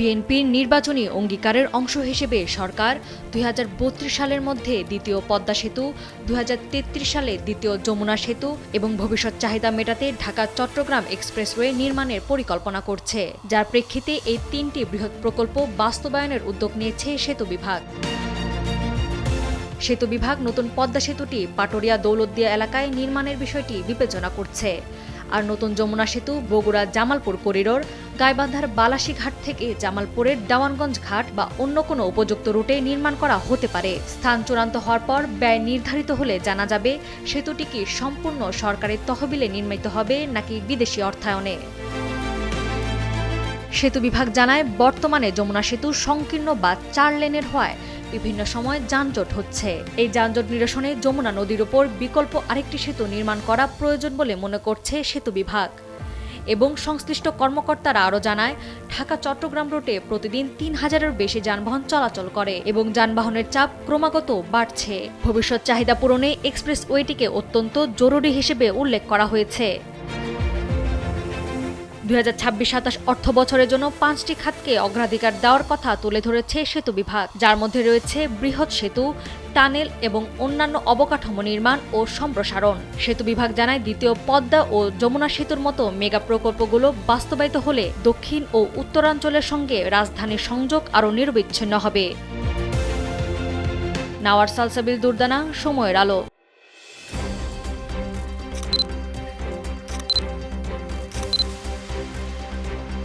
বিএনপির নির্বাচনী অঙ্গীকারের অংশ হিসেবে সরকার ২০৩২ সালের মধ্যে দ্বিতীয় পদ্মা সেতু, ২০৩৩ সালে দ্বিতীয় যমুনা সেতু এবং ভবিষ্যৎ চাহিদা মেটাতে ঢাকা-চট্টগ্রাম এক্সপ্রেসওয়ে নির্মাণের পরিকল্পনা করছে, যার প্রেক্ষিতে এই তিনটি বৃহৎ প্রকল্প বাস্তবায়নের উদ্যোগ নিয়েছে সেতু বিভাগ। সেতু বিভাগ নতুন পদ্মা সেতুটি পাটুরিয়া দৌলতদিয়া এলাকায় নির্মাণের বিষয়টি বিবেচনা করছে। আর নতুন যমুনা সেতু বগুড়া জামালপুর করিডোর, গাইবান্ধার বালাসীঘাট থেকে জামালপুরের দেওয়ানগঞ্জ ঘাট বা অন্য কোনো উপযুক্ত রুটে নির্মাণ করা হতে পারে। স্থান চূড়ান্ত হওয়ার পর ব্যয় নির্ধারিত হলে জানা যাবে সেতুটি কি সম্পূর্ণ সরকারের তহবিলে নির্মিত হবে নাকি বিদেশি অর্থায়নে। সেতু বিভাগ জানায়, বর্তমানে যমুনা সেতু সংকীর্ণ বা ৪ লেনের হওয়ায় বিভিন্ন সময় যানজট হচ্ছে। এই যানজট নিরসনে যমুনা নদীর উপর বিকল্প আরেকটি সেতু নির্মাণ করা প্রয়োজন বলে মনে করছে সেতু বিভাগ। এবং সংশ্লিষ্ট কর্মকর্তারা আরও জানায়, ঢাকা-চট্টগ্রাম রুটে প্রতিদিন ৩,০০০-এর বেশি যানবাহন চলাচল করে এবং যানবাহনের চাপ ক্রমাগত বাড়ছে। ভবিষ্যৎ চাহিদা পূরণে এক্সপ্রেসওয়েটিকে অত্যন্ত জরুরি হিসেবে উল্লেখ করা হয়েছে। ২০২৬-২৭ অর্থ বছরের জন্য ৫টি খাতকে অগ্রাধিকার দেওয়ার কথা তুলে ধরেছে সেতু বিভাগ, যার মধ্যে রয়েছে বৃহৎ সেতু, টানেল এবং অন্যান্য অবকাঠামো নির্মাণ ও সম্প্রসারণ। সেতু বিভাগ জানায়, দ্বিতীয় পদ্মা ও যমুনা সেতুর মতো মেগা প্রকল্পগুলো বাস্তবায়িত হলে দক্ষিণ ও উত্তরাঞ্চলের সঙ্গে রাজধানীর সংযোগ আরও নিরবিচ্ছিন্ন হবে। নাওয়ার সালসাবিল দুর্দানা, সময়ের আলো।